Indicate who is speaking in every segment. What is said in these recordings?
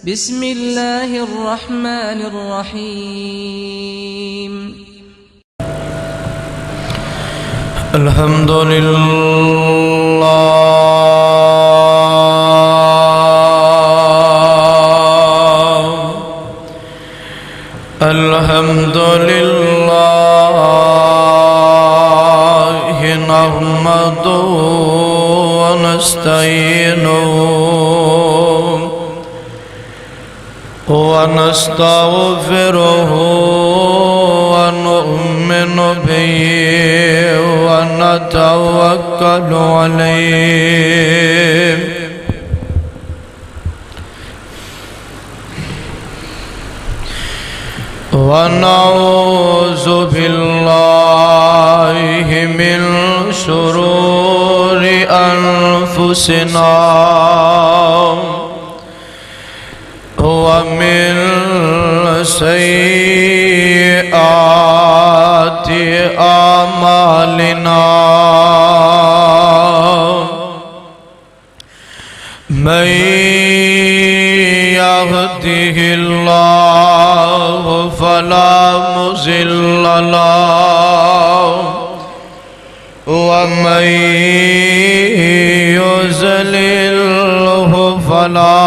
Speaker 1: بسم الله الرحمن الرحيم.
Speaker 2: الحمد لله الحمد لله نحمده ونستعينه ونستغفره ونؤمن به ونتوكل عليه ونعوذ بالله من شرور أنفسنا ومن سيئات أعمالنا من يهده الله فلا مضل له ومن يضلله فلا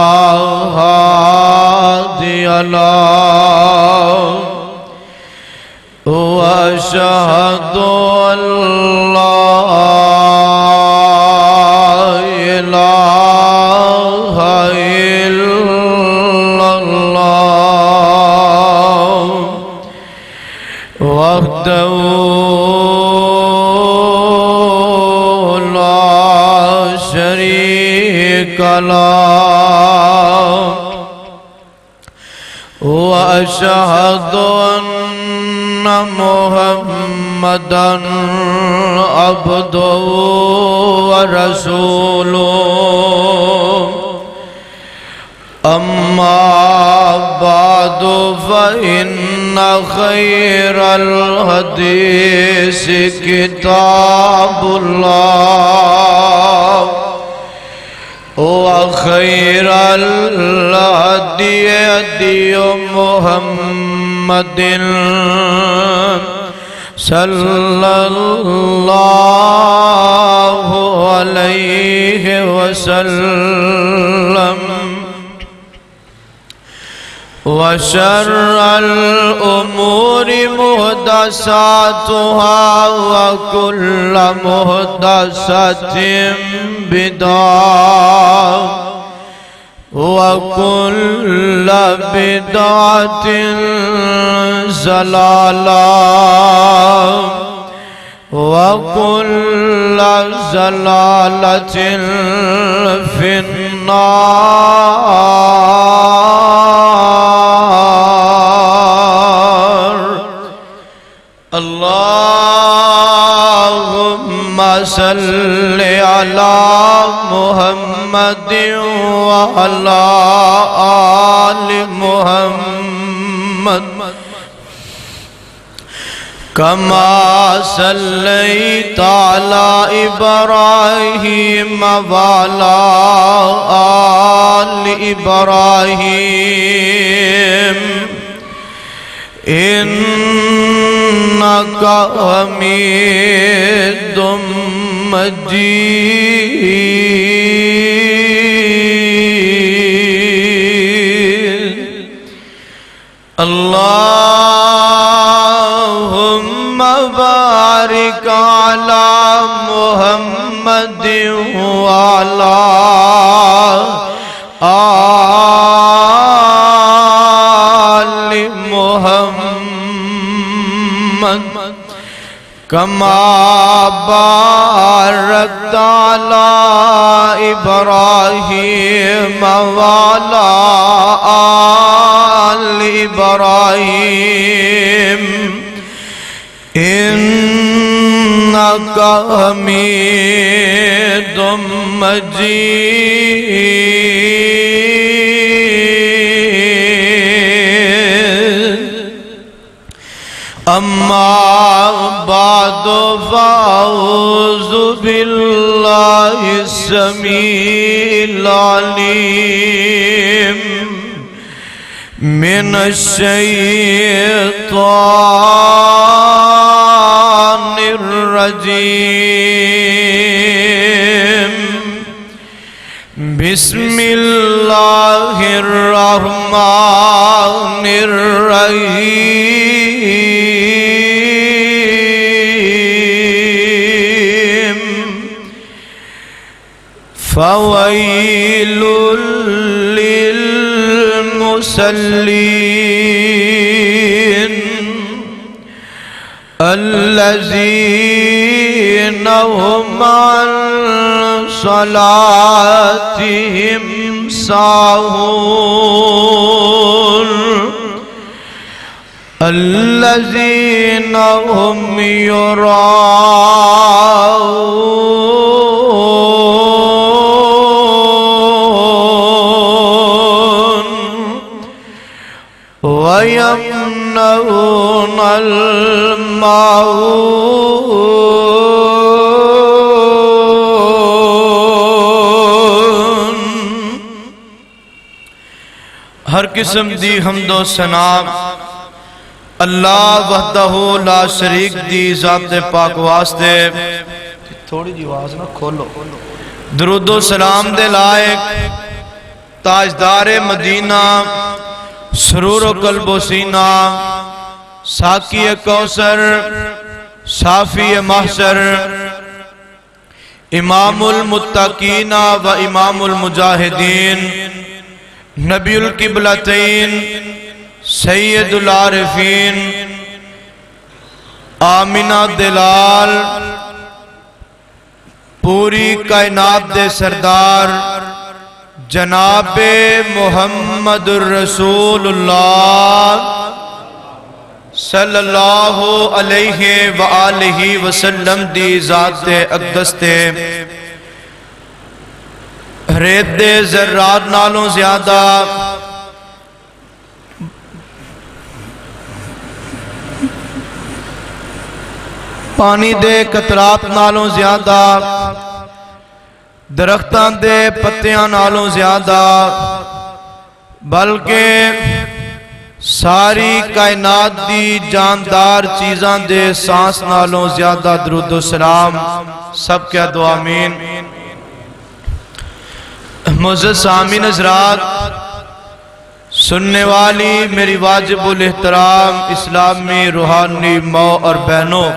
Speaker 2: هادي له وأشهد أن لا إله إلا الله وحده لا شريك له وأشهد أن محمدًا عبده ورسوله أما بعد فإن خير الحديث كتاب الله وخير الهدي هدي محمد صلى الله عليه وسلم وشر الأمور محدثاتها وكل محدثة بدعة وكل بدعة ضلالة وكل ضلالة في النار. اللهم صل على محمد وعلى آل محمد كما صليت على إبراهيم وعلى آل إبراهيم إنك حميد مجيد. اللهم بارك على محمد وعلى آل محمد كما باركت على إبراهيم وعلى آل إبراهيم إنك حميد مجيد. أما بعد فأعوذ بالله السميع العليم من الشيطان الرجيم بسم الله الرحمن الرحيم فويل للمصلين الذين هم عن صلاتهم ساهون الذين هم يراءون ويمنعون الماعون ہر قسم دی حمد و ثنا اللہ وحدہ لا شریک دی ذات پاک واسطے تھوڑی جی آواز نہ کھولو درود و سلام دے لائق تاجدار مدینہ سرور و قلب و سینہ ساقی کوثر صافی محشر امام المتقین و امام المجاہدین نبی القبلتین سید العارفین آمینہ دلال پوری کائنات دے سردار جناب محمد الرسول اللہ صلی اللہ علیہ وآلہ وسلم دی ذات اقدس تے ریت دے ذرات نالوں زیادہ پانی دے قطرات نالوں زیادہ درختان دے پتیاں نالوں زیادہ بلکہ ساری کائنات دی جاندار چیزاں دے سانس نالوں زیادہ درود و سلام سب کیا دعا آمین معزز سامعین حضرات سننے والی میری واجب الاحترام اسلامی روحانی ماں اور بہنوں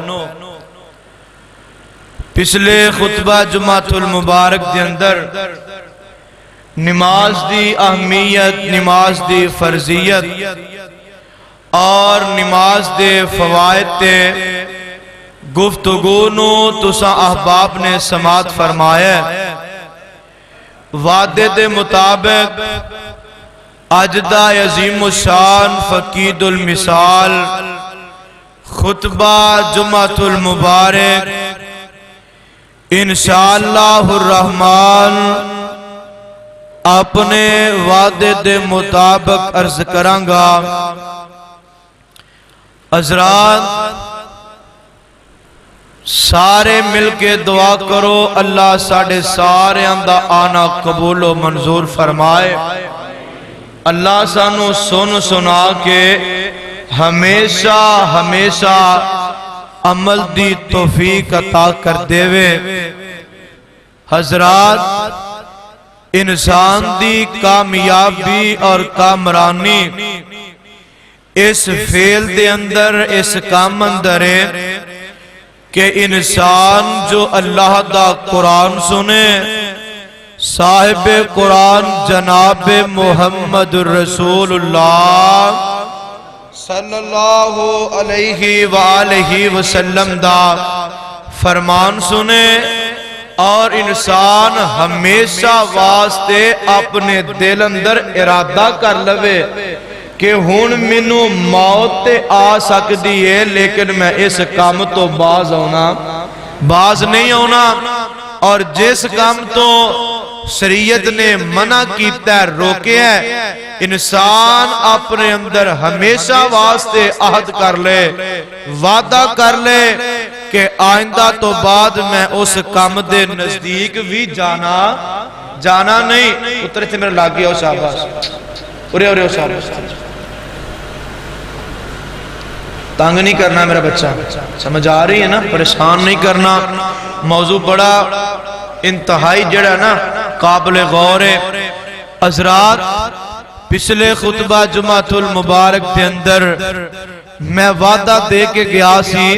Speaker 2: پچھلے خطبہ جمعۃ المبارک دے اندر نماز دی اہمیت نماز دی فرضیت اور نماز دے فوائد تے گفتگو نو تساں احباب نے سماعت فرمایا وعدے دے مطابق اج دا عظیم الشان فقید المثال خطبہ جمعۃ المبارک انشاءاللہ الرحمن اپنے وعدے دے مطابق عرض کرانگا حضرات سارے مل کے دعا کرو اللہ ساڑھے سارے اندہ آنا قبول و منظور فرمائے اللہ سانو سن سنا کے ہمیشہ ہمیشہ عمل دی توفیق عطا کر دے وے حضرات انسان دی کامیابی اور کامرانی اس فعل دے اندر اس کام اندر ہے کہ انسان جو اللہ دا قرآن سنے صاحب قرآن جناب محمد الرسول اللہ صلی اللہ علیہ وآلہ وسلم دا فرمان سنے اور انسان ہمیشہ واسطے اپنے دل اندر ارادہ کر لوے کہ ہون منو موت تے آ سکتی ہے لیکن میں اس کام تو باز نہیں ہونا اور جس کام تو شریعت نے منع کیتا ہے روکے ہے انسان اپنے اندر ہمیشہ واسطے عہد کر لے وعدہ کر لے کہ آئندہ تو بعد میں اس کام دے نزدیک بھی جانا نہیں اترے تھے میرے لاگے ہو شاباش ارے ہو شاباش تنگ نہیں کرنا میرا بچہ، سمجھ آ رہی ہے نا، پریشان نہیں کرنا. موضوع بڑا انتہائی جڑا نا قابل غور ہے. حضرات پچھلے خطبہ جمعۃ المبارک کے اندر میں وعدہ دے کے گیا سی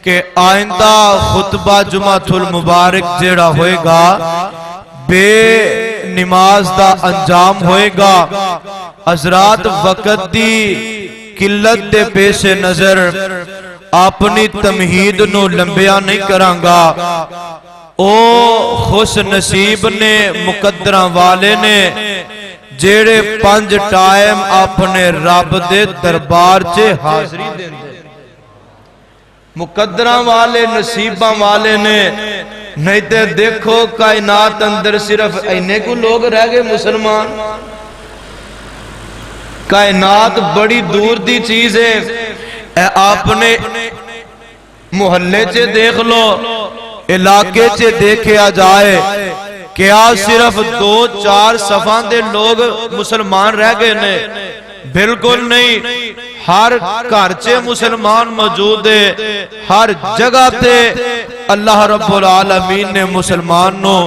Speaker 2: کہ آئندہ خطبہ جمعۃ المبارک جڑا ہوئے گا بے نماز دا انجام ہوئے گا. حضرات وقت دی قلت دے پیش نظر اپنی تمہید نو لمبیا نہیں کرانگا. او خوش نصیب نے مقدرہ والے نے جیڑے 5 ٹائم اپنے رب دے دربار چے حاضری دیں دے. مقدرہ والے نصیبہ والے نے، نہیں تے دیکھو کائنات اندر صرف اینے کو لوگ رہ گئے مسلمان. کائنات بڑی دور دی چیز ہے. آپ نے محلے چے دیکھ لو، علاقے چے دیکھیا جائے، کیا صرف 2-4 صفان دے لوگ مسلمان رہ گئے نے؟ بالکل نہیں. ہر گھر چے مسلمان موجود ہے، ہر جگہ تے اللہ رب العالمین نے مسلمانوں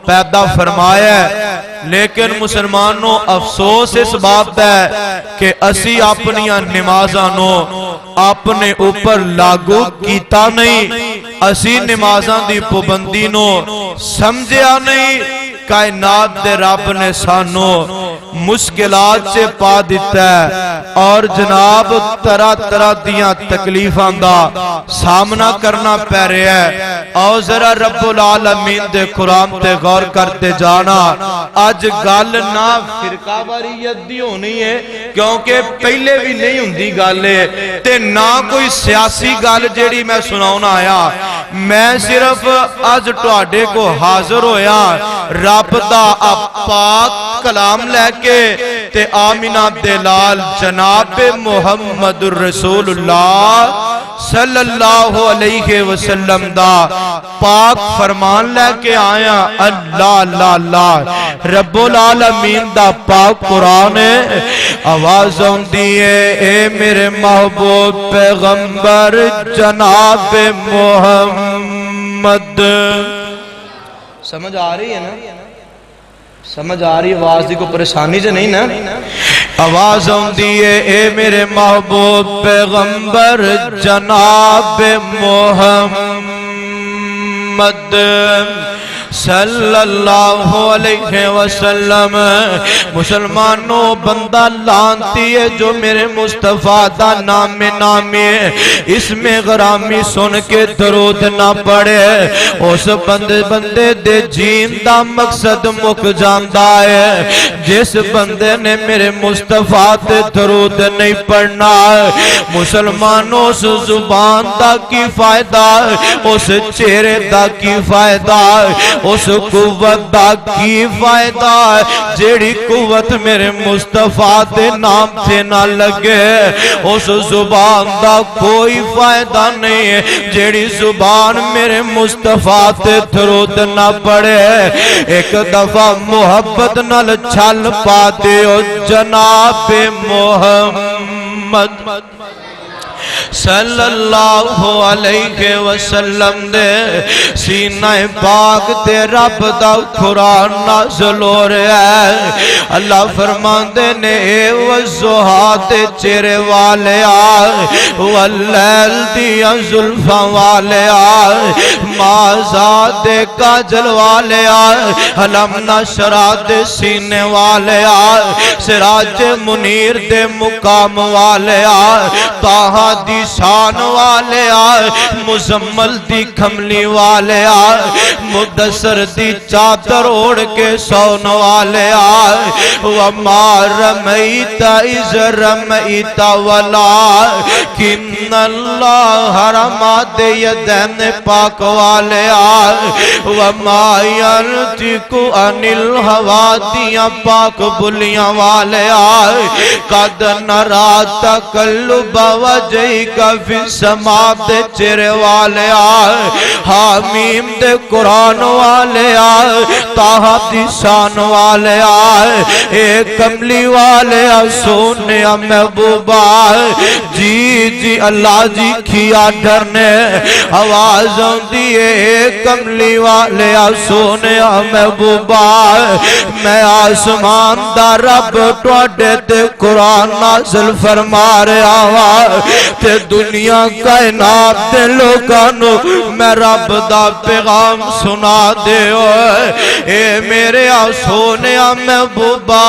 Speaker 2: پیدا فرمایا ہے. لیکن مسلمانوں افسوس اس بات ہے کہ اسی اپنی نمازانوں اپنے اوپر لاگو کیتا نہیں. اسی نمازاں دی پابندی نو سمجھیا نہیں. کائنات دے رب نے سانو مشکلات سے پا دیتا ہے اور جناب طرح طرح دیاں تکلیفاں دا سامنا کرنا پہ رہا ہے. اور ذرا رب العالمین دے قرآن تے غور کرتے جانا. آج گل نہ فرقہ واریت دی ہونی ہے کیونکہ پہلے بھی نہیں ہوندی گل ہے تے نہ کوئی سیاسی گل جیڑی میں سناؤنا آیا. میں صرف آج تواڈے کو حاضر ہویا رب دا پاک کلام لے کے تے آمینہ دلال جناب محمد الرسول اللہ صلی اللہ علیہ وسلم دا پاک فرمان لے کے آیا. اللہ اللہ اللہ رب العالمین دا پاک قرآن ہے. آواز ہوندی ہے اے میرے محبوب پیغمبر جناب محمد. سمجھ آ رہی ہے نا؟ سمجھ آ رہی ہے؟ آواز دی کو پریشانی سے نہیں نا؟ آواز ہوندی ہے اے میرے محبوب پیغمبر جناب محمد صلی اللہ علیہ وسلم. مسلمانوں بندہ لانتی ہے جو میرے مصطفیٰ دا نام نامی ہے اس میں غرامی سن کے درود نہ پڑے اس بندے دے جین دا مقصد مک جاندہ ہے. جس بندے نے میرے مصطفیٰ تے درود نہیں پڑھنا مسلمانوں اس زبان دا کی فائدہ اس چہرے دا کی فائدہ اس قوت دا کی فائدہ جیڑی قوت میرے مصطفیٰ دے نام سے نہ لگے اس زبان دا کوئی فائدہ نہیں ہے جیڑی زبان میرے مصطفیٰ تے درود نہ پڑے. ایک دفعہ محبت نال چھل پا دیو جناب محمد صلی اللہ علیہ وسلم دے سینہ پاک تے رب دا قرآن نازل ہو رہا ہے. اللہ فرماندے نے اے والضحیٰ تے چہرے والے آئے واللیل دیا زلفاں والے آئے مازاد دے کاجل والے آئے علم نشرہ دے سینے والے آئے سراج منیر دے مقام والے آئے طاہا دی شان والے آئے مزمل دی کھملی والے آئے مدثر دی چادر اوڑ کے سون والے آئے وما رمیت اذ رمیت ولکن اللہ حرمات یدین پاک والے آئے وما ینطق عن الہویٰ دیاں پاک بلیاں والے آئے قد نرا تقلب وجہک کا فی السماء دے چرے والے آئے، حامیم دے قرآن والے آئے، تاہا دی شان والے آئے، اے کملی والے آئے، سونے محبوبہ آئے، جی اللہ جی کیا ڈرنے آوازوں دیئے، اے کملی والے آئے، سونے محبوبہ آئے، میں آسمان دا رب ٹوڑے تے قرآن نازل فرما رہا ہوا تے دنیا کائنات دے لوگانو میں رب دا پیغام سنا دے ہوئے، اے میرے سونے محبوبہ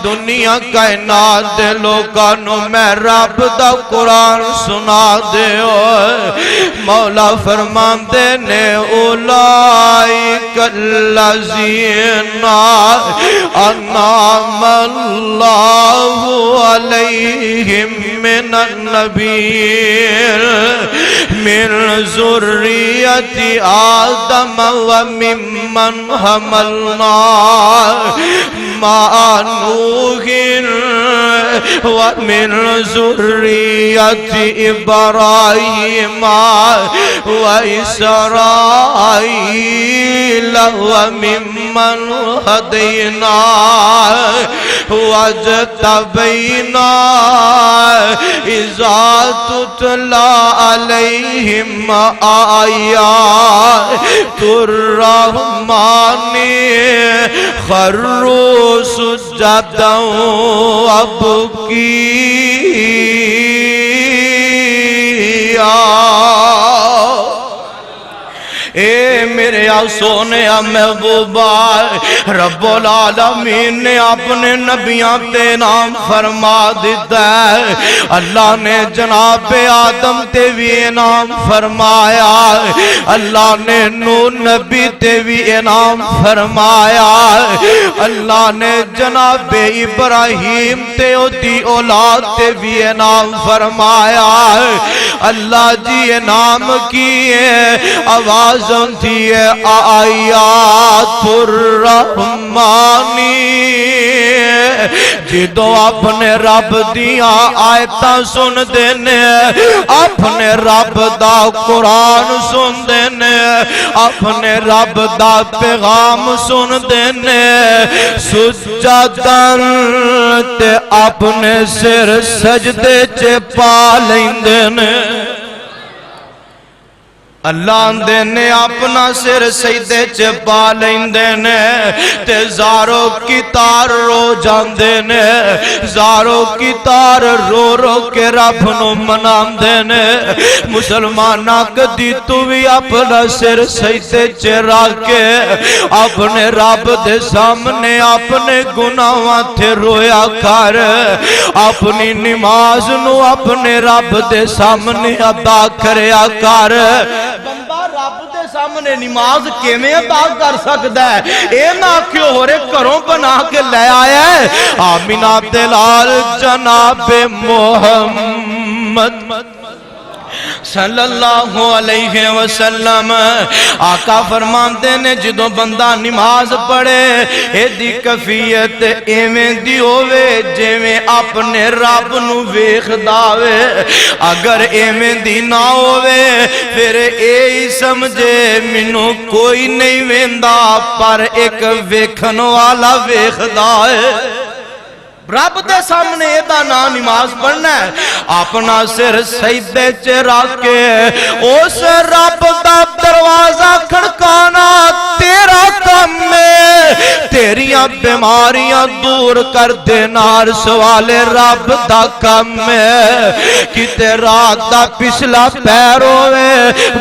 Speaker 2: دنیا کائنات دے لوگانو میں رب دا قرآن سنا دے ہوئے۔ مولا فرماندے نے اولائک الذین انعم اللہ علیہم من النبیین من ذریت آدم وممن حملنا مع نوح ومن ذریت ابراہیم وإسرائیل وممن ہدینا واجتبینا اذا تتلی علیہم آیات الرحمن خروا سجدا وابکیا۔ اے میرے سونے محبوبہ رب العالمین نے اپنے نبیاں تے نام فرما دیتا ہے، اللہ نے جناب آدم تے بھی انعام فرمایا، اللہ نے نوح نبی تے بھی انعام فرمایا، اللہ نے جناب ابراہیم تے دی اولاد تے بھی انعام فرمایا، اللہ جی انعام کیے آواز تھی آیات الرحمانی، جدو اپنے رب دیاں آیتاں سن دینے، اپنے رب دا قرآن سن دینے، اپنے رب دا پیغام سن دینے، سجدن تے اپنے سر سجدے چے پا لیندنے، اللہ دینے اپنا سر سجدے چے پا لیندنے، تے زارو کی تار رو جاندنے، زارو کی تار رو رو کے رب نو منام دینے، مسلمانہ کدی تو بھی اپنا سر سجدے چے راکے اپنے رب دے سامنے اپنے گناہاں تھے رویا کر، اپنی نماز نو اپنے رب دے سامنے ادا کریا کر۔ بندہ رب دے سامنے نماز کیویں ادا کر سکتا ہے؟ اے نہ کیوں ہو رے گھروں بنا کے لے آیا ہے آمینہ دلال جناب محمد صلی اللہ علیہ وسلم۔ آقا فرماندے نے جدو بندہ نماز پڑھے اے دی کفیت ایویں دی ہووے جویں اپنے رب نو ویکھدا وے، اگر ایویں دی نہ ہووے پھر اے ہی سمجھے مینوں کوئی نہیں ویندا پر ایک ویکھن والا ویکھدا ہے۔ رب دے سامنے ایدہ نا نماز پڑھنا ہے، اپنا سر سجدے چ رکھ کے اس رب دا دروازہ کھڑکانا تیرا کام ہے، تیریاں بیماریاں دور کر دینا سوالے رب دا کام ہے۔ کتے رات دا پچھلا پیر ہوئے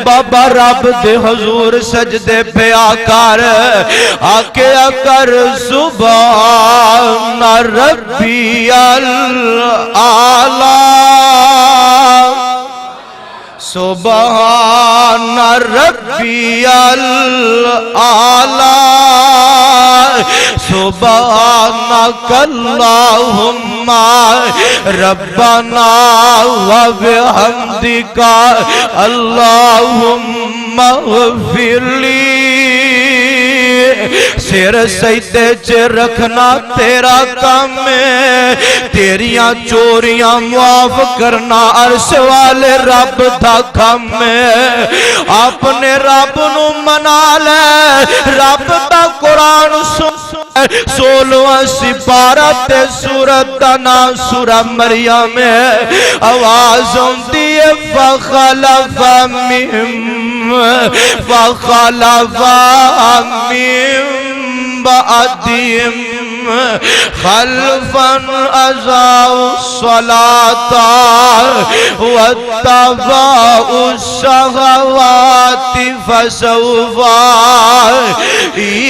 Speaker 2: بابا رب دے حضور سجدے پہ آکر آکے اکر سبحان ربی العالی، سبحان ربی العالی، سبحانک اللہم ربنا وبحمدک اللہم اغفر لی سر سجدے چ رکھنا تیرا کام ہے، تیریاں چوریاں معاف کرنا عرش والے رب دا کام ہے۔ اپنے رب نو منا لے، رب دا قرآن سن، 16واں سپارہ تے سورت دا نام سورہ مریم ہے۔ آواز ہوندی ہے فخلف من بعدهم خلفا اضاعوا الصلاة واتبعوا الشهوات فسوف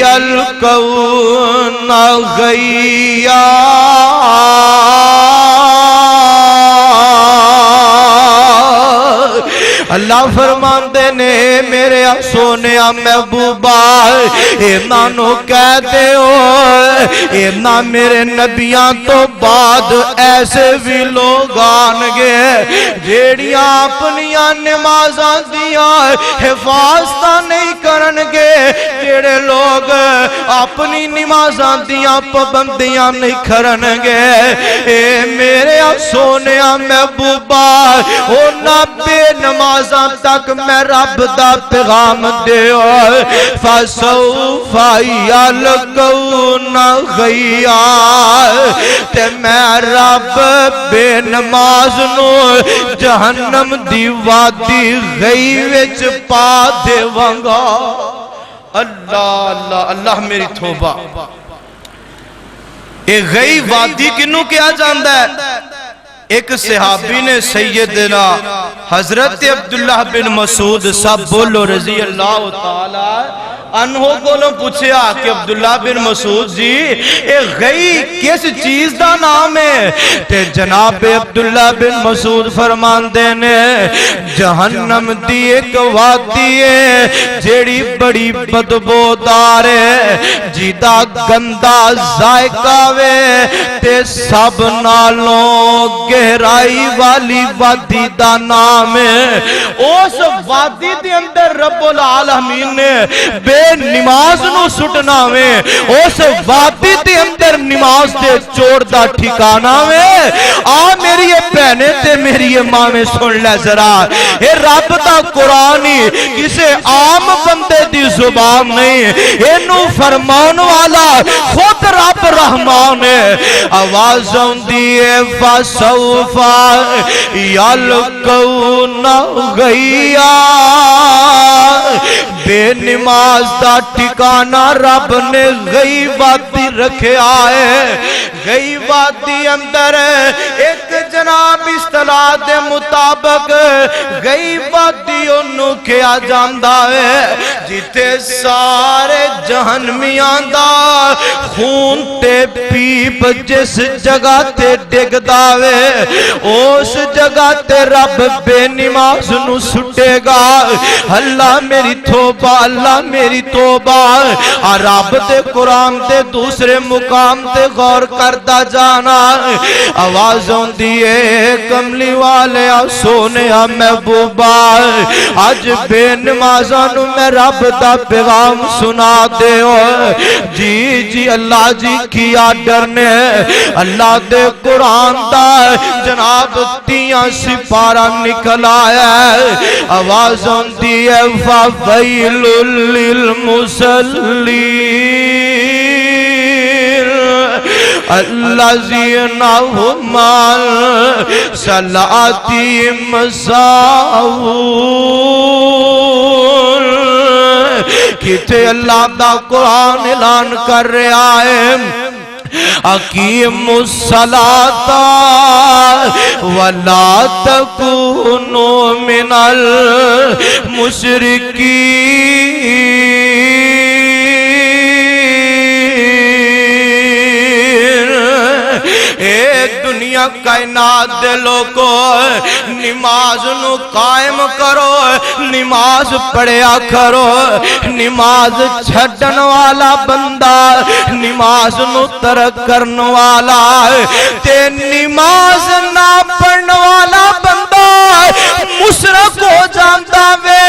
Speaker 2: يلقون غيا۔ اللہ فرماندے نے میرے سونے محبوبہ اینا نو کہہ دے ہو، اینا میرے نبیاں تو بعد ایسے بھی لوگ آنگے جیڑیاں اپنیاں نمازاں دیاں حفاظتہ نہیں کرنگے، جیڑے لوگ اپنی نمازاں دیاں پابندیاں نہیں کرنگے۔ اے میرے سونے محبوبہ اونا بے نماز تک میں رب دا پیغام دیو، فسوف یلقون غیا، تے میں رب بے نماز نو جہنم دی وادی غی وچ پا دیواں گا۔ اللہ اللہ اللہ میری توبہ۔ اے غی وادی کنوں کیا جاندا ہے؟ ایک صحابی نے سیدنا حضرت عبداللہ بن مسعود صاحب بولو رضی اللہ تعالی عنہ کو پوچھیا کہ عبداللہ بن مسعود جی اے غی کس چیز دا نام ہے؟ تے جناب عبداللہ بن مسعود فرماندے نے جہنم دی ایک وادی ہے جیڑی بڑی بدبودار ہے، جیدہ گندہ ذائقہ وے تے سب نالوں گہرائی والی وادی دا نام ہے۔ اس وادی دے اندر رب العالمین نے بے نماز نو سٹنا وے، اس وادی دے اندر نماز دے چور دا ٹھکانا وے۔ آ میری یہ پہنے تے میری یہ ماں میں سن لے ذرا، اے رب دا قرآن ہی کسے عام بندے دی زبان نہیں، اینو فرمان والا خود رب رحمان ہے۔ آواز ہوندی ہے فسوف یلقون غیا، بے نماز دا ٹھکانہ رب نے غی وادی رکھیا ہے۔ غی وادی اندر ایک جناب اصطلاح دے مطابق غی وادی انہوں کیا جاندہ ہے جیتے سارے جہنمیاں دا خون تے پیپ جس جگہ تے ڈگ داوے، اس جگہ تے رب بے نماز نو سٹے گا۔ اللہ میری توبہ، اللہ میری توبہ۔ رب دے قرآن دے دوسرے مقام تے غور کردہ جانا۔ آواز ہوندی ہے کملی والے سونے محبوبہ، آج بے نمازانو میں رب دا پیغام سنا دے ہو۔ جی جی اللہ جی کیا ڈرنے، اللہ دے قرآن دا جناب تیاں سپارہ نکل آیا ہے۔ آواز ہوندی ہے فَوَيْلٌ لِّلْمُصَلِّينَ الَّذِينَ هُمْ عَنْ صَلَاتِهِمْ سَاهُونَ۔ کتے اللہ دا قرآن اعلان کر رہا ہے اقیموا الصلاۃ ولا تکونوا من المشرکین۔ اے دنیا کائنات دے لوگو نماز نو قائم کرو، نماز پڑھیا کرو۔ نماز چھڑن والا بندہ نماز نو ترک کرن والا، تے نماز نہ پڑھن والا بندہ مشرک ہو جاندا وے۔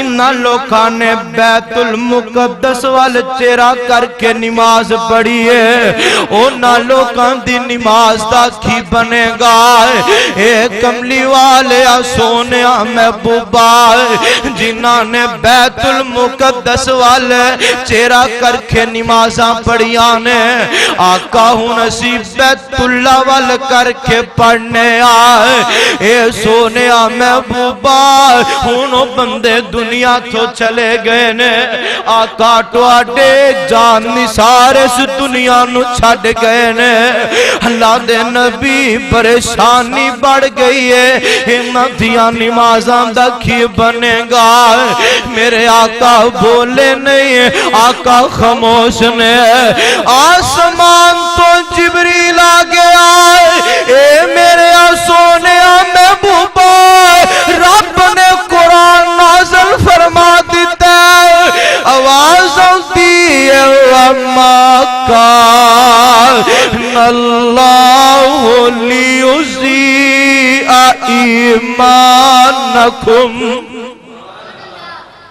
Speaker 2: جنہ لوکاں نے بیت المقدس وال چہرہ کر کے نماز پڑھی ہے اونا لوکاں دی نماز دا کی بنے گا اے کملی والے سونے محبوبہ جنہ نے بیت المقدس وال چہرہ کر کے نمازاں پڑھیاں نے آقا ہوں نصیب بیت اللہ وال کر کے پڑھنے آئے اے سونے محبوبہ ہونوں بندے دنیا تو چلے گئے نے آقا ٹواڈے جان نثار اس دنیا نو چھڑ گئے نے اللہ دے نبی پریشانی بڑھ گئی ہے امتیاں نمازاں دا کی بنے گا میرے آقا بولے نہیں آقا خاموش نے آسمان تو جبریل آگے آئے اے میرے سونے محبوبہ رب نے قرآن نازل فرما دیتا ہے آواز ہوتی ہے وَمَا كَانَ اللَّهُ لِيُضِيعَ إِيمَانَكُمْ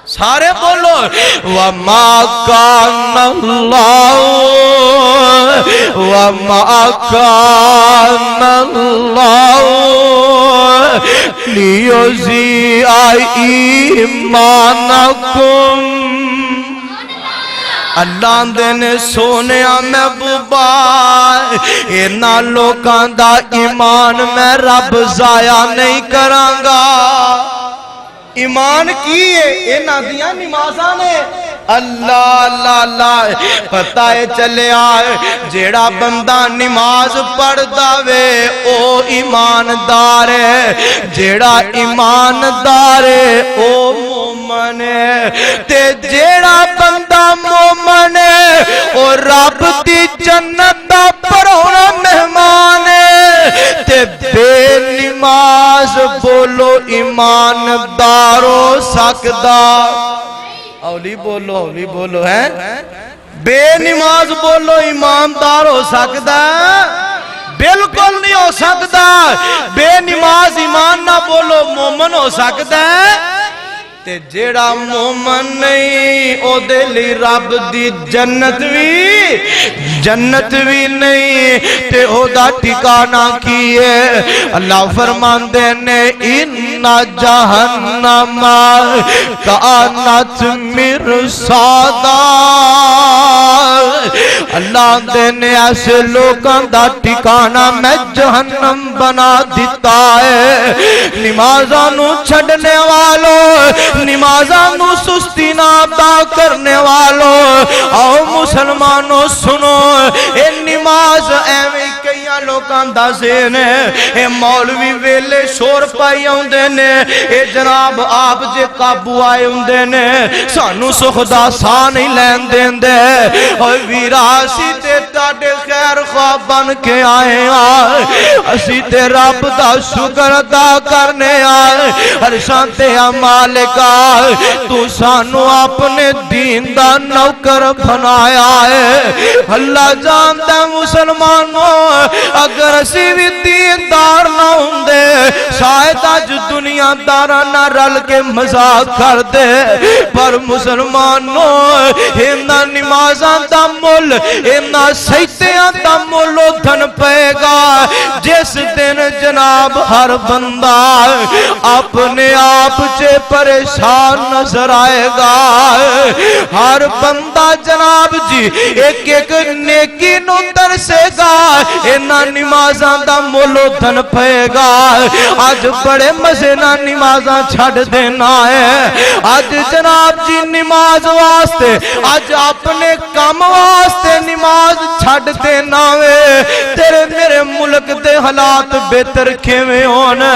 Speaker 2: سارے بولو وَمَا كَانَ اللَّهُ وَمَا كَانَ اللَّهُ لِيُضِيعَ إِيمَانَكُمْ اللہ دے سونے محبوبہ اینا لوکاں دا ایمان میں رب ضائع نہیں کرانگا ایمان کی ہے اینا دیا نمازاں نے اللہ اللہ اللہ پتہ ہے چلے آئے جیڑا بندہ نماز پڑھ داوے او ایماندار ہے جیڑا ایماندار ہے او مومن ہے تے جیڑا بندہ مومن ہے او رب دی جنت دا پرونا مہمان ہے تے بے نماز بولو ایماندار ہو سکدا اولی بولو ہے بے نماز بولو ایماندار ہو سکتا بالکل نہیں ہو سکتا بے نماز ایمان نہ بولو مومن ہو سکتا ہے تے جیڑا مومن نہیں او دے لی رب دی جنت بھی نہیں تے او دا ٹھکانہ کیے اللہ فرمان دینے اِنَّ جَہَنَّمَ کَانَتْ مِرْصَادًا اللہ دینے ایسے لوگاں دا ٹھکانہ میں جہنم بنا دیتا ہے نمازاں نو چھڑنے والوں نمازاں نو سستی نہ ادا کرنے والوں آؤ مسلمانوں سنو اے نماز ایویں کئیاں لوکاں دا ذہن ہے اے مولوی ویلے شور پائی ہوندے نے اے جناب آپ جے قابو آئے ہوندے نے سانو سخدا سا نہیں لین دین دے اور ویراسی تے تاڑے خیر خواہ بن کے آئے آئے اسی تے رب دا شکر ادا کرنے آئے ہر شانتے مالکا تو سانو اپنے دین دا نوکر بنایا ہے اللہ جانتا ہے مسلمانوں اگر اسی بھی دیندار نہ ہوں دے شاید آج دنیا دارا نہ رل کے مزاق کر دے پر مسلمانوں اینا نمازاں دا مل اینا سیتیاں دا مل دھن پے گا جس دن جناب ہر بندہ اپنے آپ چے پریشان نظر آئے گا ہر بندہ جناب جی ایک ایک نیکی نو ترسے گا اینا نمازاں دا مولو دھن پھے گا آج بڑے مزے نہ نمازاں چھڑ دینا ہے آج جناب جی نماز واسطے آج اپنے کام واسطے نماز چھڑ دینا ہے تیرے میرے ملک دے حالات بہتر کھیویں ہونے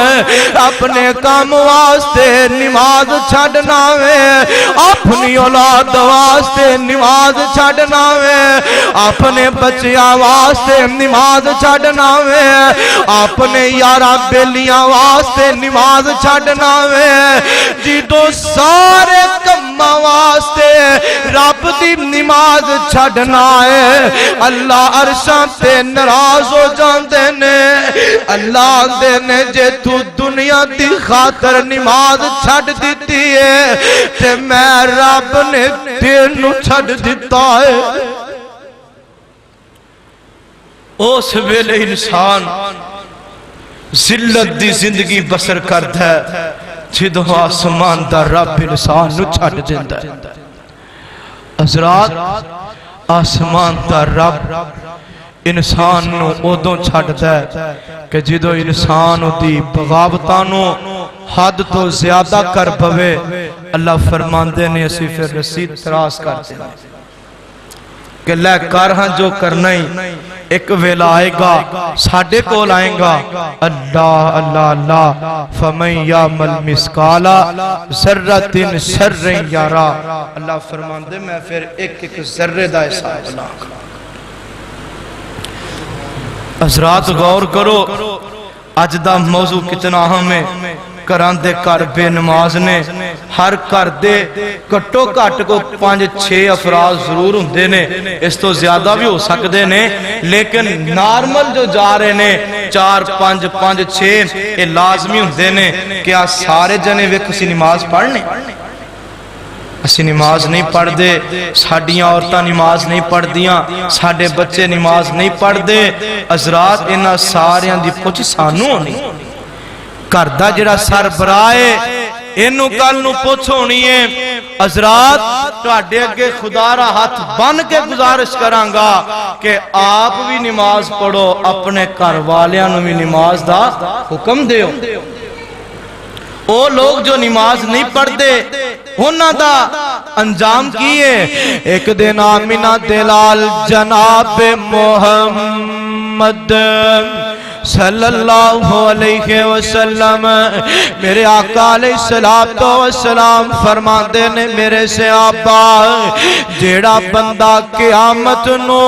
Speaker 2: اپنے کام واسطے نماز چھڑنا ہے اپنی اولاد واسطے نماز چھڑنا ہے اپنے بچیاں واسطے نماز چھڑنا ہے اپنے یارہ بیلیاں واسطے نماز چھڑنا ہے جیدو سارے کمہ واسطے رب دی نماز چھڑنا ہے اللہ عرشاں تے نراز ہو جان دینے اللہ دینے جے تو دنیا دی خاطر نماز چھڑ دیتی ہے تے میں رب نے تینوں چھڑ دیتا ہے۔ اس ویلے انسان ذلت دی زندگی بسر کرتا ہے جدوں آسمان دا رب انسان نو چھڑ دیندا ہے۔ حضرات آسمان دا رب انسان نو ادوں چھڑدا ہے کہ جدوں انسان دی بغاوتاں نو حد تو زیادہ کر پوے اللہ فرماندے نے اسی پھر رسید تراز کرتے ہیں کہ لے کر ہاں جو کرنا ہی ایک ویلا آئے گا ساڑھے کول آئیں گا اللہ اللہ اللہ فمن یعمل مثقال ذرۃ شر یرا۔ اللہ فرماندے میں پھر ایک ایک ذرے دا حساب لاؤں گا۔ حضرات غور کرو اج دا موضوع کتنا ہمیں کران دے کر بے نماز نے ہر کر دے کٹو کٹ کو 5-6 افراد ضرور ہوندے نے، اس تو زیادہ بھی ہو سکتے نے، لیکن نارمل جو جا رہے نے 4-5-5-6 یہ لازمی ہوندے نے۔ کیا سارے جنے وے کسی نماز پڑھنے؟ اسی نماز نہیں پڑھ دے، ساڑھیاں عورتاں نماز نہیں پڑھ دیاں، ساڑھے بچے نماز نہیں پڑھ دے۔ حضرات انہاں ساریاں دی پوچھ سانو ہونی، کردہ جڑا سربراہ انہوں کل نو پوچھ ہونی ہے۔ حضرات تواڈے اگے خدا را ہاتھ بن کے گزارش کرانگا کہ آپ بھی نماز پڑھو، اپنے گھر والیاں نو بھی نماز دا حکم دیو۔ وہ لوگ جو نماز نہیں پڑھ دے ہونا دا انجام کیے۔ ایک دن آمینہ دلال جناب محمد صلی اللہ علیہ وسلم میرے آقا علیہ السلام فرماندے نے میرے صحابہ جیڑا بندہ قیامت نو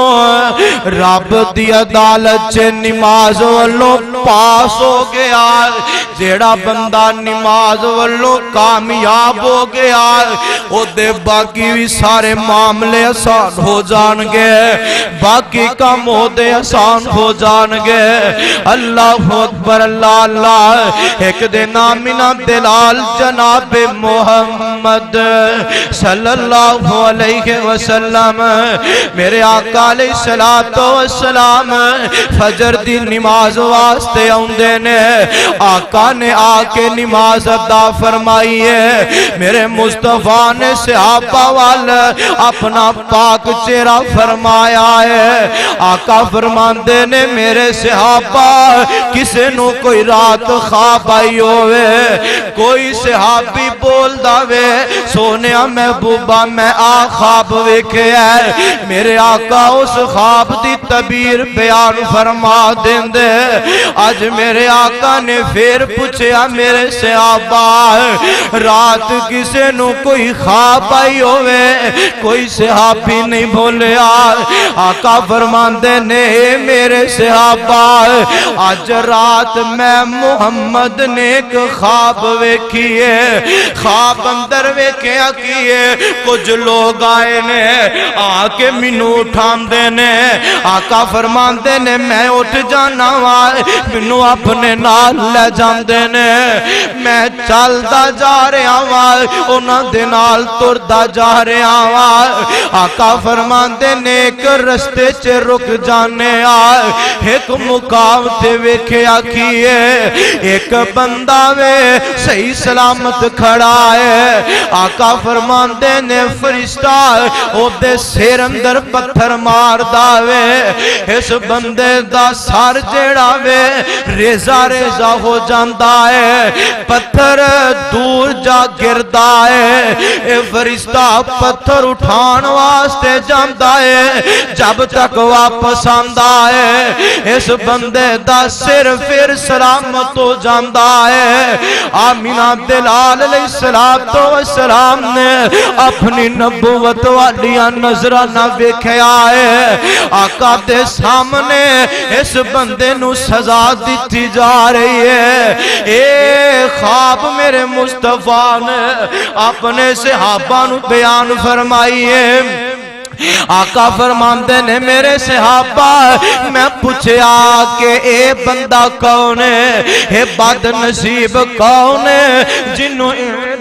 Speaker 2: رب دی عدالت چے نماز والوں پاس ہو گیا، جیڑا بندہ نماز والوں کامیاب ہو گیا او دے باقی بھی سارے معاملے آسان ہو جان گے، باقی کام ہو دے آسان ہو جان گے۔ اللہ اکبر اللہ اللہ۔ ایک دن آمینہ دلال جناب محمد صلی اللہ علیہ وسلم میرے آقا علیہ السلام فجر دی نماز واسطے آندے نے، آقا نے آکے نماز ادا فرمائی ہے۔ میرے مصطفیٰ نے صحابہ وال اپنا پاک چہرہ فرمایا ہے، آقا فرماندے نے میرے صحابہ کسے نو کوئی رات خواب آئی ہوئے، کوئی صحابی بول داوے سونیا محبوبہ میں خواب ویکھے ہے، میرے آقا اس خواب دی تعبیر بیان فرما دیں دے۔ آج میرے آقا نے پھر پوچھا میرے صحابہ رات کسے نو کوئی خواب آئی ہوئے، کوئی صحابی نہیں بولیا، آقا فرماندے نے میرے صحابہ آج رات میں محمد نے ایک خواب ویکھیے، خواب اندر ویکھیا کیے کچھ لوگ آئے نے آکے مینوں اٹھان دے نے، آقا فرمان دے نے میں اٹھ جانا وائے مینوں اپنے نال لے جان دے نے، میں چل دا جا رہا وائے انہاں دے نال تر دا جا رہا وائے، آقا فرمان دے نے ایک رستے چے رک جانے آئے، ایک مقام تے ویکھیا کیے ایک بندہ وے صحیح سلامت کھڑا ہے، آقا فرماندے نے فرشتہ او دے سیر اندر پتھر مار داوے، اس بندے دا سار جیڑا وے ریزہ ریزہ ہو جاندہ ہے، پتھر دور جا گردہ ہے، اے فرشتہ پتھر اٹھان واسطے جاندہ ہے، جب تک واپس آندہ ہے اس بندے دا سر پھر سلامت ہو جاندہ ہے۔ آمینہ دلال علیہ السلام نے اپنی نبوت والیاں نظرانہ ویکھیا ہے، آقا دے سامنے اس بندے نو سزا دیتی جا رہی ہے۔ اے خواب میرے مصطفیٰ نے اپنے صحابہ نو بیان فرمائی ہے، آقا فرماندے نے میرے صحابہ میں پوچھیا کہ اے بندہ کون ہے، اے بد نصیب کون ہے جنوں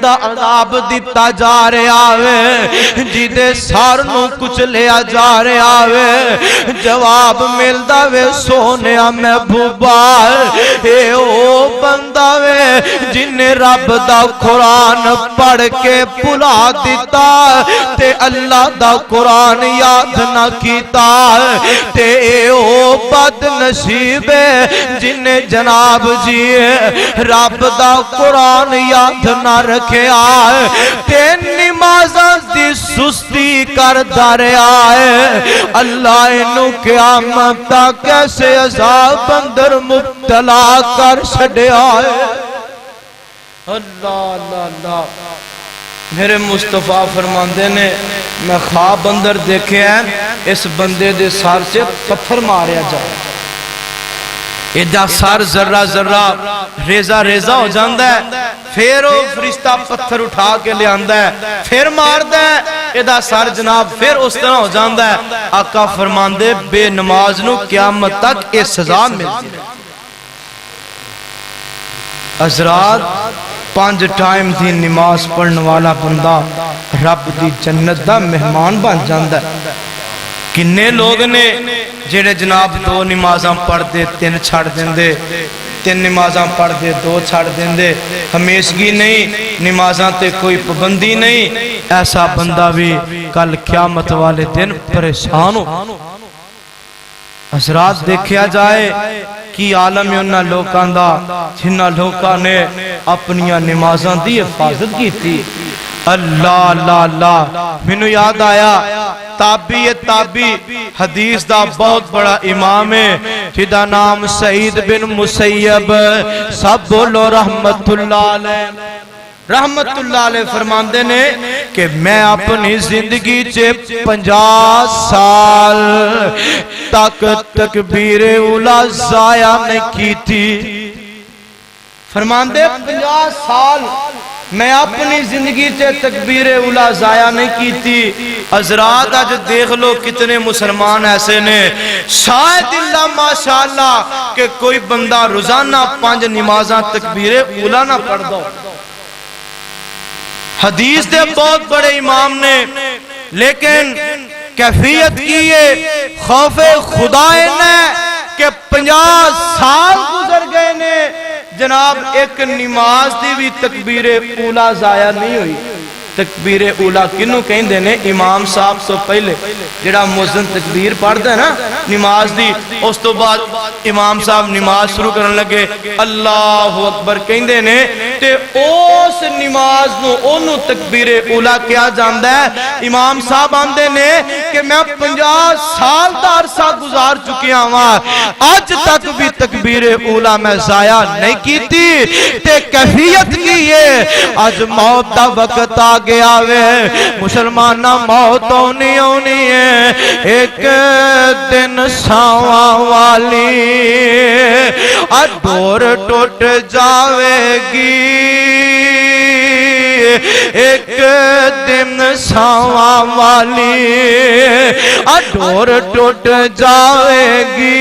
Speaker 2: دا عذاب دیتا جا رہا ہے، جیدے سار نو کچھ لیا جا رہا ہے؟ جواب ملدا وے سونیا محبوبا اے او بندہ وے جن رب دا قرآن پڑھ کے بھلا دیتا تے اللہ دا قرآن یاد نہ کیتا، تے اے او بد نصیب جن جناب جی رب دا قرآن یاد نہ رکھیا تے نمازاں دی سستی کر داریا ہے۔ اللہ انہوں قیامت کیسے عذاب اندر مبتلا کر چھڑیا ہے۔ اللہ اللہ اللہ میرے مصطفیٰ فرماندے نے میں خواب اندر دیکھے ہیں اس بندے دے سار سے پتھر ماریا جائے، ایدہ سار ذرہ ذرہ ریزہ ریزہ ہو جاندہ ہے، پھر وہ فرشتہ پتھر اٹھا کے لے آندہ ہے، پھر مار دے ایدہ سار جناب پھر اس طرح ہو جاندہ ہے۔ آقا فرماندے بے نماز نو قیامت تک اس سزا ملتی ہے۔ حضرات 5 ٹائم دی نماز پڑھنے والا بندہ رب دی جنت دا مہمان بن جاندہ ہے۔ کنے لوگ نے جڑے جناب 2 نمازاں پڑھ دے 3 چھڑ دیں دے، 3 نمازاں پڑھ دے 2 چھڑ دیں دے، ہمیشگی نہیں، نمازاں تے کوئی پابندی نہیں، ایسا بندہ بھی کل قیامت والے دن پریشان ہو۔ حضرات دیکھیا جائے کی عالم انہا لوکاں دا جنہا لوکاں نے اپنیاں نمازاں دی حفاظت کی تھی۔ اللہ اللہ اللہ منو یاد آیا تابی حدیث دا بہت بڑا امام ہے جدا نام سعید بن مسیب، سب بولو رحمت اللہ علیہ، رحمت اللہ علیہ فرماندے نے کہ میں اپنی زندگی چے 50 سال تک تکبیر اولا ضائع نہیں کی تھی۔ فرماندے 50 سال میں اپنی زندگی سے تکبیر اولا ضائع نہیں کی تھی۔ حضرات آج دیکھ لو کتنے مسلمان ایسے نے، شاید اللہ ماشاءاللہ کہ کوئی بندہ روزانہ 5 نمازاں تکبیر اولا نہ پڑھ دو۔ حدیث دے بہت بڑے امام نے، لیکن کیفیت کیے خوف خدا نے کہ 50 سال گزر گئے نے جناب ایک نماز دی بھی تکبیر اولا ضائع نہیں ہوئی۔ تکبیر اولا کنوں کہیں دینے امام صاحب سو پہلے جڑا مؤذن تکبیر پڑھ دے نا نماز دی، اس تو بعد امام صاحب نماز شروع کرنے لگے اللہ اکبر کہیں دینے تے اس نماز نو انہوں تکبیر اولا کیا جاندہ ہے۔ امام صاحب آندے نے کہ میں 50 سال دا عرصہ گزار چکیا ہوں، آج تک بھی تکبیر اولا میں ضائع نہیں کی تھی، تے کیفیت کی ہے آج موت دا وقت آ گیا وے مسلمانہ موت ہونی ہے، ایک دن ساواں والی ڈور ٹوٹ جاوے گی، ایک دن ساواں والی ڈور ٹوٹ جاوے گی،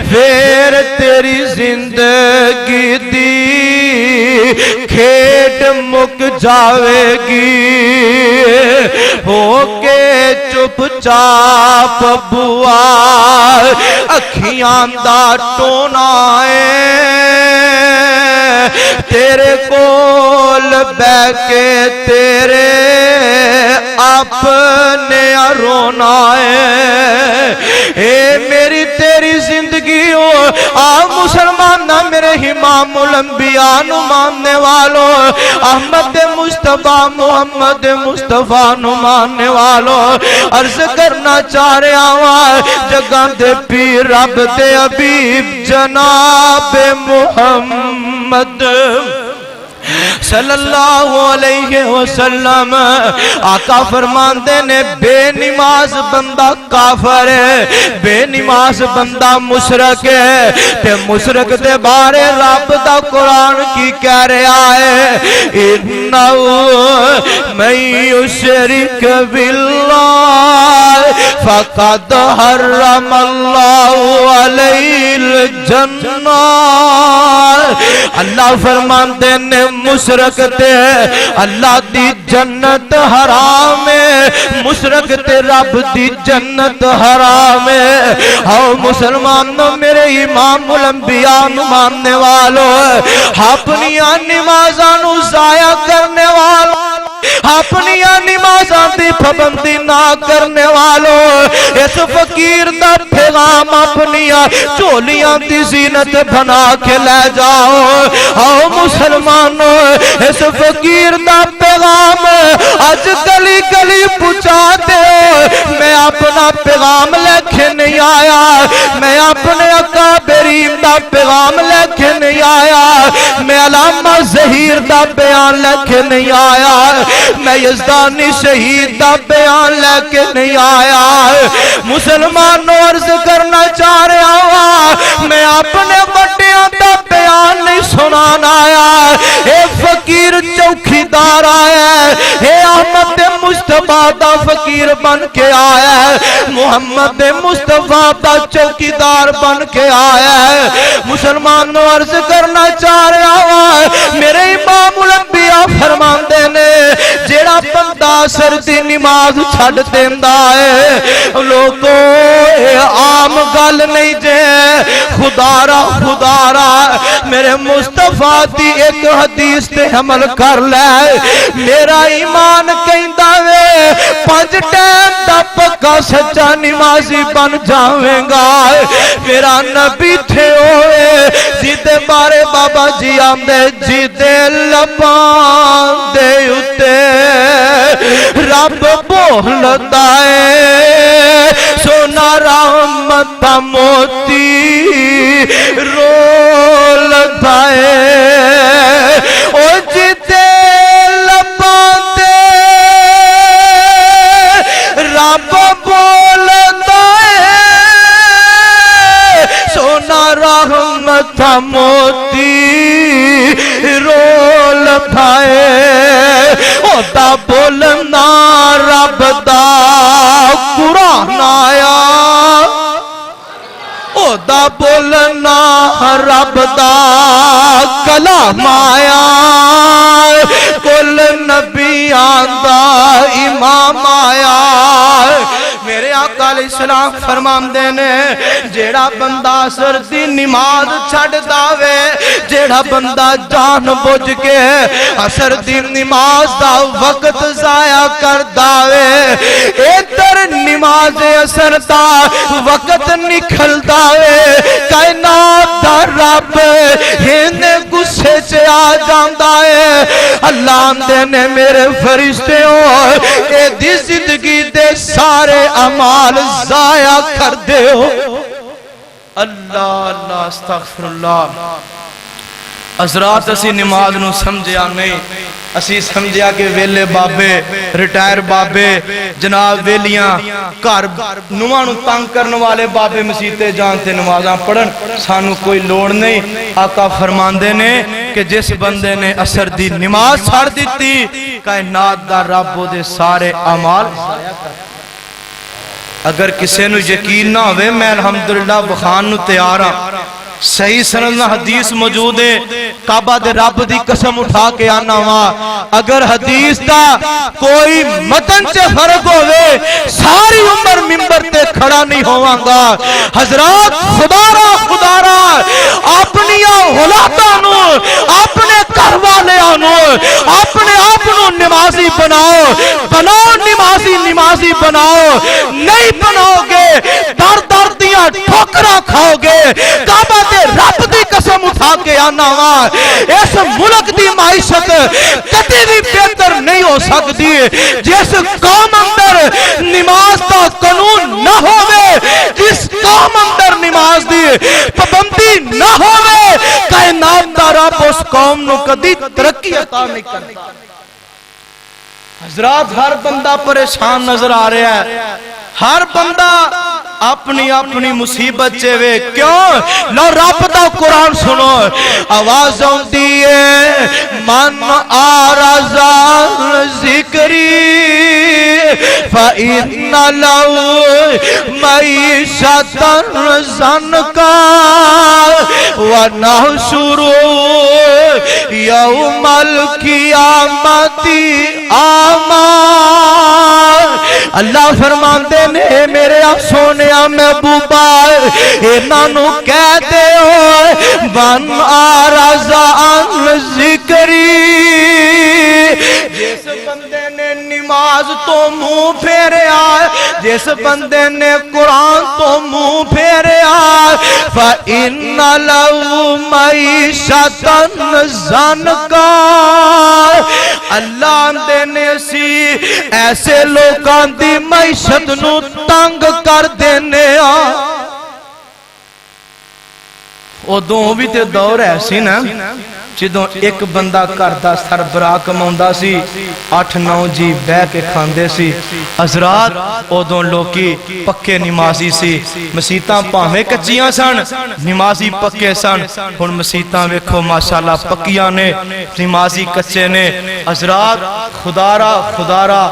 Speaker 2: پھر تیری زندگی دی کھیٹ مک جاوے گی، ہو کے چپ چاپ بوا اکھیاں دا ٹونا ہے، تیرے کول بے کے تیرے اپنے رونا ہے، اے میری تیری زندگی ہو آ مسلمانہ میرے امام الانبیاء نو ماننے والو، احمد مصطفیٰ محمد مصطفیٰ نو ماننے والو، عرض کرنا چاہ رہا ہوا جگہ دے پیر رب دے حبیب جناب محمد صلی اللہ علیہ وسلم آقا فرماندے نے بے نماز بندہ کافر ہے، بے نماز بندہ مشرک ہے، تے مشرک دے بارے رب دا قرآن کی کہہ رہا ہے اِنَّهُ مَن يُشْرِكْ بِاللَّهِ فَقَدْ حَرَّمَ اللَّهُ عَلَيْهِ الْجَنَّةَ۔ اللہ فرماندے نے مشرک تے اللہ دی جنت حرام ہے، مشرک تے رب دی جنت حرام ہے۔ آؤ مسلمانوں میرے امام الانبیاء ماننے والوں، اپنی نمازاں ضائع کرنے والوں، اپنی نمازاں دی پابندی نہ کرنے والوں، اس فقیر دا پیغام اپنی چولیاں دی زینت بنا کے لے جاؤ۔ آؤ مسلمانوں اس فقیر دا پیغام آج گلی گلی پہنچا دے۔ میں اپنا پیغام لے کے نہیں آیا، میں اپنے اکابرین دا پیغام لے کے نہیں آیا، میں علامہ ظہیر دا بیان لے کے نہیں آیا، میں یزدانی شہید دا بیان لے کے نہیں آیا۔ مسلمانوں عرض کرنا چاہ رہا ہوں، میں اپنے بڑیاں دا بیان نہیں سنانا آیا۔ اے فقیر چوکیدار آیا ہے، اے احمد مصطفیٰ دا فقیر بن کے آیا ہے، محمد مصطفیٰ دا چوکیدار بن کے آیا ہے۔ مسلمانوں عرض کرنا چاہ رہا ہوں، میرے امام الانبیاء فرماندے نے جیڑا بندہ سردی نماز چھڑ دیندا ہے، لوگوں عام گل نہیں جے، خدا را میرے مصطفیٰ دی ایک حدیث تے عمل کر لے، میرا ایمان کہندا وے 5 ٹائم دا پکا سچا نمازی بن جاویں گا۔ میرا نبی تھے ہوئے جیدے بارے بابا جی آمدے جیدے لبان دے اتے رب بولتا ہے سونا رحمت موتی رولتا ہے، او جیدے لبان دے رب بولتا ہے سونا رحمت موتی رول بھائے، او دا بولنا رب دا قرآن آیا، او دا بولنا رب دا کلام آیا، کل نبیان دا امام آیا۔ میرے آقا علیہ السلام فرماندے نے جیڑا بندہ اثر دی نماز چھڑ داوے، جیڑا بندہ جان بوجھ کے اثر دی نماز دا وقت ضائع کر داوے، ادھر نماز اثر دا وقت نکھل داوے، کائنات دا رب ہنے غصے سے آ جاندا ہے۔ اللہ آندے نے میرے فرشتے ہو اے دی زندگی دے سارے اعمال ضائع کر دے ہو۔ اللہ اللہ استغفر اللہ۔ حضرات اسی نماز نو سمجھیا نہیں، اسی سمجھیا کہ ویلے بابے ریٹائر بابے جناب ویلیاں گھر نواں نو تنگ کرنے والے بابے مسیتے جانتے نمازاں پڑھن، سانو کوئی لوڑ نہیں۔ آقا فرماندے نے کہ جس بندے نے اثر دی نماز چھڑ دیتی کائنات دا رب دے سارے اعمال ضائع کر۔ اگر کسی نو یقین نہ ہوئے میں الحمدللہ بخان نو تیار ہاں، صحیح سند حدیث موجود ہے، کعبہ دے رب دی قسم اٹھا کے آنا ہوا، اگر حدیث دا کوئی متن سے فرق ہوئے ساری عمر ممبر تے کھڑا نہیں ہواں گا۔ حضرات خدا را اپنی اولادانو اپنے گھر والےانو اپنے آپنو نمازی بناؤ نمازی بناؤ، نہیں بناؤ گے در در دیاں ٹھوکراں کھاؤ گے۔ کعبہ دے رب دی قسم اٹھا کے آنا ہوا، اس ملک دی معیشت کدی بھی بہتر نہیں ہو سکتی جس قوم اندر نماز دا قانون نہ ہوئے، جس قوم اندر نماز دی پابندی نہ ہوئے، کائنات دا رب اس قوم نو کدی ترقی عطا نہیں کرتا۔ حضرات ہر بندہ پریشان نظر آ رہا ہے، ہر بندہ اپنی اپنی مصیبت چوے، کیوں؟ لو رب دا قرآن سنو، آواز ہوندی ہے من آرز عن ذکری فإن لَهُ مَعِیشَةً ضَنْکًا وَنَحْشُرُهُ یَوْمَ الْقِیامَةِ اعمیٰ۔ اللہ فرماندے نے میرے سونیا محبوبہ انہاں نو کہہ دیو من آرز عن ذکری، جس بندے نے نماز تو منہ پھیریا، جس بندے نے قرآن تو منہ پھیریا، فَإِنَّ لَهُ مَعِیشَةً ضَنْکًا، اللہ دے نے سی ایسے لوگاں دی معیشت نو تنگ کر دینے آ۔ او دوں بھی تے دور ایسی نا جدوں ایک بندہ کردا سربراہ کماوندا سی، 8-9 جی بہ کے کھاندے سی۔ حضرات اودوں لوکی پکے نمازی سی، مسیتاں پاویں کچیاں سن، نمازی پکے سن۔ ہن مسیتاں ویکھو ماشاءاللہ پکیاں نے، نمازی کچے نے۔ حضرات خدارا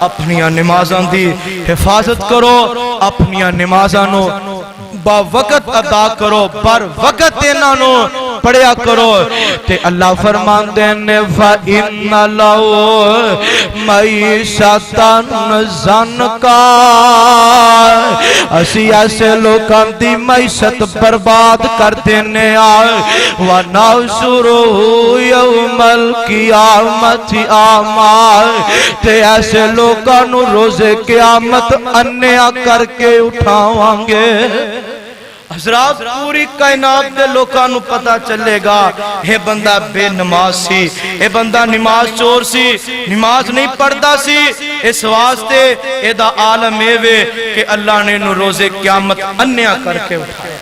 Speaker 2: اپنیاں نمازاں دی حفاظت کرو، اپنیاں نمازاں نو با وقت ادا کرو، پر وقت انہاں نو پڑھیا کرو۔ تے اللہ فرماندے نے فَإِنَّ لَهُ مَعِیشَةً ضَنْکًا، اسی ایسے لوگاں دی معیشت برباد کر دینے آئے، وَنَحْشُرُهُ یَوْمَ الْقِیَامَةِ اعمیٰ، تے ایسے لوگاں نو روز قیامت انیا کر کے اٹھاواں گے۔ حضرات پوری کائنات دے لوکاں نو پتا چلے گا یہ بندہ بے نماز سی، یہ بندہ نماز چور سی، نماز نہیں پڑھدا سی۔ اس واسطے اے دا عالم اے وے کہ اللہ نے نو روز قیامت انیا کر کے اٹھایا۔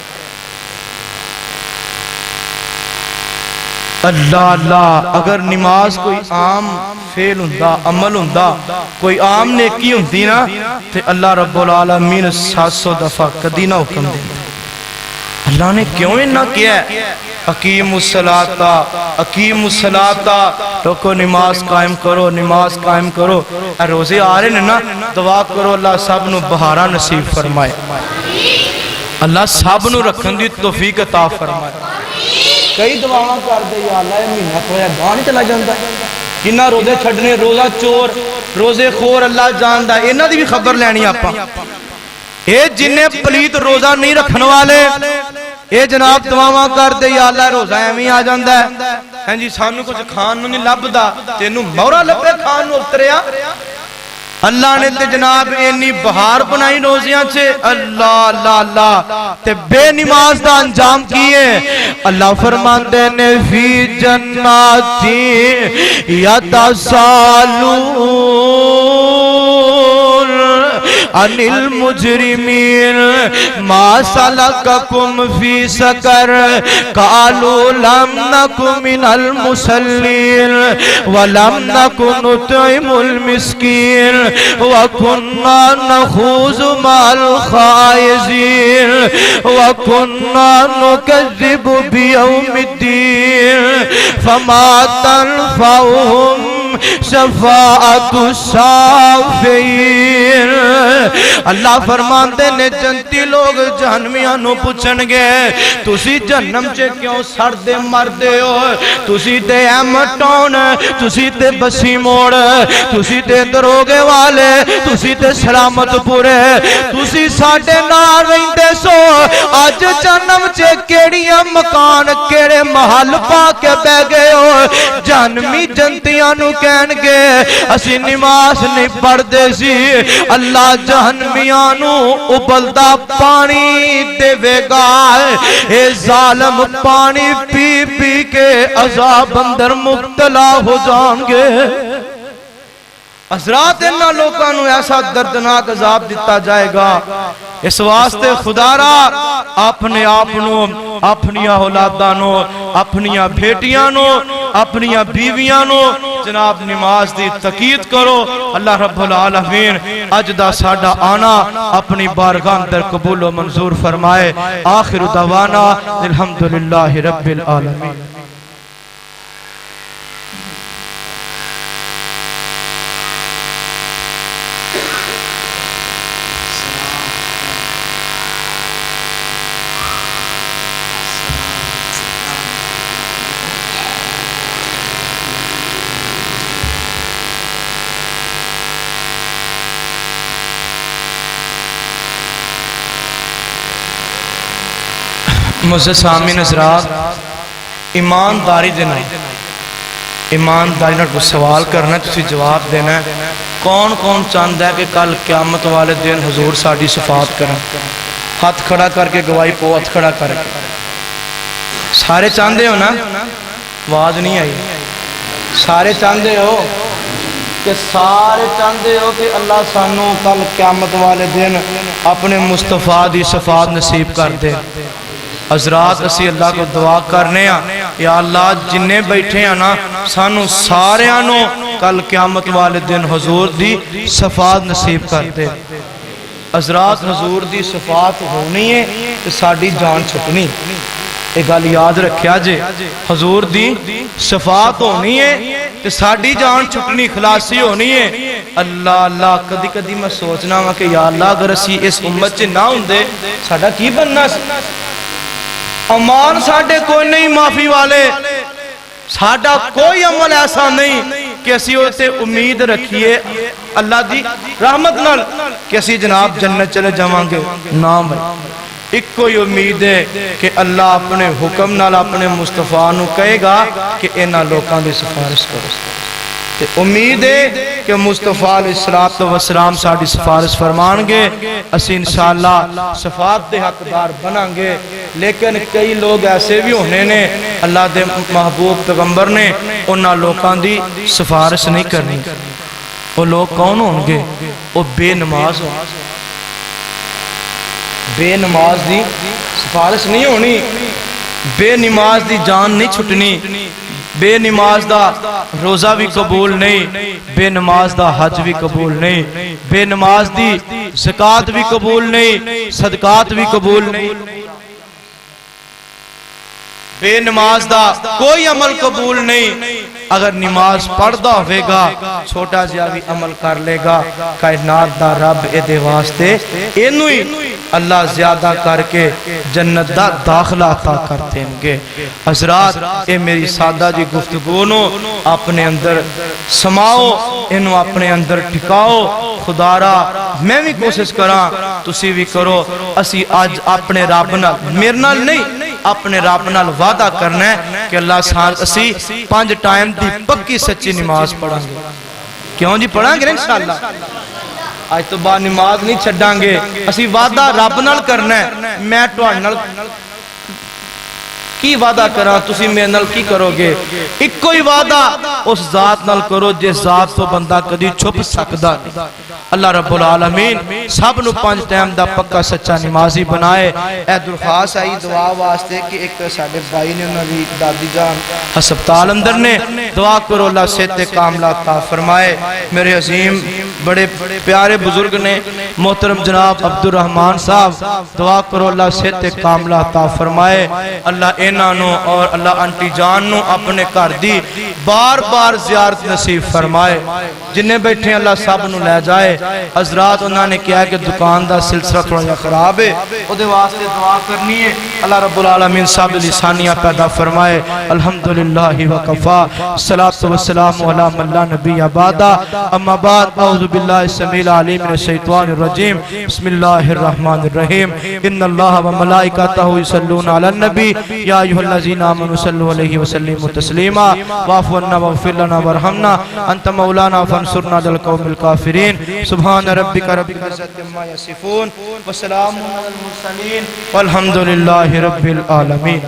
Speaker 2: اللہ اگر نماز کوئی عام فعل ہوندا، عمل ہوندا، کوئی عام نیکی ہوندی نا، تے اللہ رب العالمین 700 دفعہ کدی نہ حکم دیندا۔ اللہ نے کیوں نہ کیا ہے؟ اقیم الصلاۃ، اقیم الصلاۃ، لوگوں نماز قائم کرو، نماز قائم کرو۔ روزے آ رہے ہیں نا، دعا کرو اللہ سب نو بہارا نصیب فرمائے، اللہ سب نو رکھن دی توفیق عطا فرمائے۔ کئی دعاواں کر دے یا اللہ یہ مہینہ کویا گاہ نہیں چلا جاندہ، کنہ روزے چھڑنے، روزہ چور، روزے خور اللہ جاندہ، انہاں دی بھی خبر لینی آپا۔ اے جنہیں پلیت روزہ نہیں رکھن والے، اے جناب دعاواں کر دے یا اللہ روزہ ایمی آ جاندہ ہے، ہیں جی سانو کچھ کھان نو نہیں لبدا، تینو مورا لبے کھان نو اتریا۔ اللہ نے تے جناب اینی بہار بنائی روزیاں سے، اللہ تے بے نماز دا انجام کیے۔ اللہ فرماندے نے فی جناتی یتسالون عن المجرمین ما سلککم فی سقر قالوا لم نک من المصلین ولم نک نطعم المسکین وَكُنَّا نَخُوضُ مَعَ الْخَائِضِينَ وَكُنَّا نُكَذِّبُ بِيَوْمِ الدِّينِ فَمَا تَنْفَعُهُمْ شفاعت الشافعین۔ اللہ فرماندے نے جنتی لوگ جہنمیاں نو پوچھن گے تسی جہنم چے کیوں سڑ دے مر دے ہو، تسی تے ایمٹون، تسی تے بسی موڑ، تسی تے دروگے والے، تسی تے سلامت پورے، تسی ساڑھے نہ رہندے سو، آج جہنم چے کیڑیاں مکان کیڑے محل پا کے بے گئے ہو۔ جہنمی جنتیاں نو کہن گے اسی نماز نہیں پڑھ دے سی، اللہ جہنمیاں نو ابلدا پانی دے وے گا، اے ظالم پانی پی پی کے عذاب اندر مبتلا ہو جان گے۔ حضرات انہاں لوگاں نو ایسا دردناک عذاب دیتا جائے گا، اس واسطے خدا را اپنے آپ نو، اپنی اولاداں نو، اپنی بیٹیاں نو اپنی بیویاں نو جناب نماز دی تاکید کرو. اللہ رب العالمین اج دا ساڈا آنا اپنی بارگاہ اندر قبول و منظور فرمائے. آخر دعوانا الحمدللہ رب العالمین. معزز سامعین حضرات، ایمانداری دینا، ایمانداری نال کوئی سوال کرنا ہے، تسی جواب دینا ہے. کون کون چاہتا ہے کہ کل قیامت والے دن حضور ساڈی شفاعت کریں؟ ہاتھ کھڑا کر کے گواہی پو، ہاتھ کھڑا کر کے. سارے چاہتے ہو نا؟ آواز نہیں آئی. سارے چاہتے ہو کہ سارے چاہتے ہو کہ اللہ سانو کل قیامت والے دن اپنے مصطفیٰ دی شفاعت نصیب کر دے. حضرات اسی اللہ کو دعا کرنے ہیں، یا اللہ جنہیں بیٹھے ہیں نا سانو سارے آنو کل قیامت والے دن حضور دی شفاعت نصیب کر دے. حضرات حضور دی شفاعت ہونی ہے تو ساڑی جان چھٹنی. ایک گل یاد رکھیا جے، حضور دی شفاعت ہونی ہے تو ساڑی جان چھٹنی، خلاصی ہونی ہے. اللہ اللہ کدی کدی میں سوچنا ہوں کہ یا اللہ اگر اسی اس امت چے نہ ہوں دے ساڑا کی بننا سی؟ امان ساڑھے کوئی نہیں معافی والے، ساڑھا کوئی عمل ایسا نہیں کہ اسی ہوتے امید رکھیے اللہ دی رحمت نال کہ اسی جناب جنت چلے جاؤں گے. نام ہے ایک کوئی امید ہے کہ اللہ اپنے حکم نال اپنے مصطفیٰ نو کہے گا کہ اینا لوکاں دی سفارش کرو. امید ہے کہ مصطفیٰ علیہ السلام ساڑھی سفارش فرمان گے، اسی انشاءاللہ شفاعت دے حقدار بنان گے. لیکن کئی لوگ ایسے بھی ہونے نے اللہ دے محبوب پیغمبر نے انہاں لوکاں دی سفارش نہیں کرنی. وہ لوگ کون ہوں گے؟ وہ بے نماز ہوں. بے نماز دی سفارش نہیں ہونی، بے نماز دی جان نہیں چھٹنی، بے نماز دا روزہ بھی قبول نہیں، بے نماز دا حج بھی قبول نہیں، بے نماز دی زکاة بھی قبول نہیں، صدقات بھی قبول نہیں. بے نماز دا کوئی عمل قبول نہیں. اگر نماز پڑھدا ہوئے گا چھوٹا جہا بھی عمل کر لے گا، کائنات دا رب اے دے واسطے اینوئی اللہ زیادہ کر کے جنت دا داخلہ عطا کرتے ہیں. حضرات اے میری سادہ جی گفتگونوں اپنے اندر سماؤ، انہوں اپنے اندر ٹھکاؤ. خدا را میں بھی کوشش کراں، تسی بھی کرو. اسی آج اپنے رب نال، میرے نال نہیں، اپنے رب نال وعدہ کرنا ہے کہ اللہ سان اسی 5 ٹائم دی پکی سچی نماز پڑھیں گے. کیوں جی پڑھیں گے انشاءاللہ؟ آج تو بعد نماز نہیں چھڑاں گے. اسی وعدہ رب نال کرنا ہے. میں توڑ نال کی وعدہ کرا، تسی میرے نال کی کرو گے؟ ایک کوئی وعدہ اس ذات نال کرو جس ذات تو بندہ کدی چھپ سکدا نہیں. اللہ رب العالمین سب نو 5 ٹائم دا پکا سچا نمازی بنائے. اے درخواست آئی دعا واسطے کہ ایک ساڑھے بھائی نے انہوں دادی جان ہسپتال اندر نے دعا کرو اللہ صحت کاملہ عطا فرمائے. میرے عظیم بڑے پیارے بزرگ نے محترم جناب عبدالرحمن صاحب دعا کرو اللہ صحت کاملہ عطا فرمائے. اللہ انہوں اور اللہ انٹی جان نو اپنے گھر دی بار بار زیارت نصیب فرمائے. جنہیں بیٹھے اللہ سب نو لے جائے. حضرات انہوں نے کیا کہ دکان دا سلسلہ تھوڑا خراب ہے، او دے واسطے دعا کرنی ہے. اللہ رب العالمین سب لسانیاں پیدا فرمائے. الحمدللہ وکفا، الصلاۃ والسلام علی من لا نبی بعد. اما بعد، اعوذ باللہ السمیع العلیم من الشیطان الرجیم. بسم اللہ الرحمن الرحیم. ان اللہ وملائکتہ یصلون علی النبی یا ایھا الذین آمنوا صلوا علیہ وسلموا تسلیما. واعف عنا واغفر لنا وارحمنا انت مولانا فانصرنا علی القوم الکافرین. سبحان ربک رب العزت عما یصفون وسلام علی المرسلین والحمد للہ رب العالمین.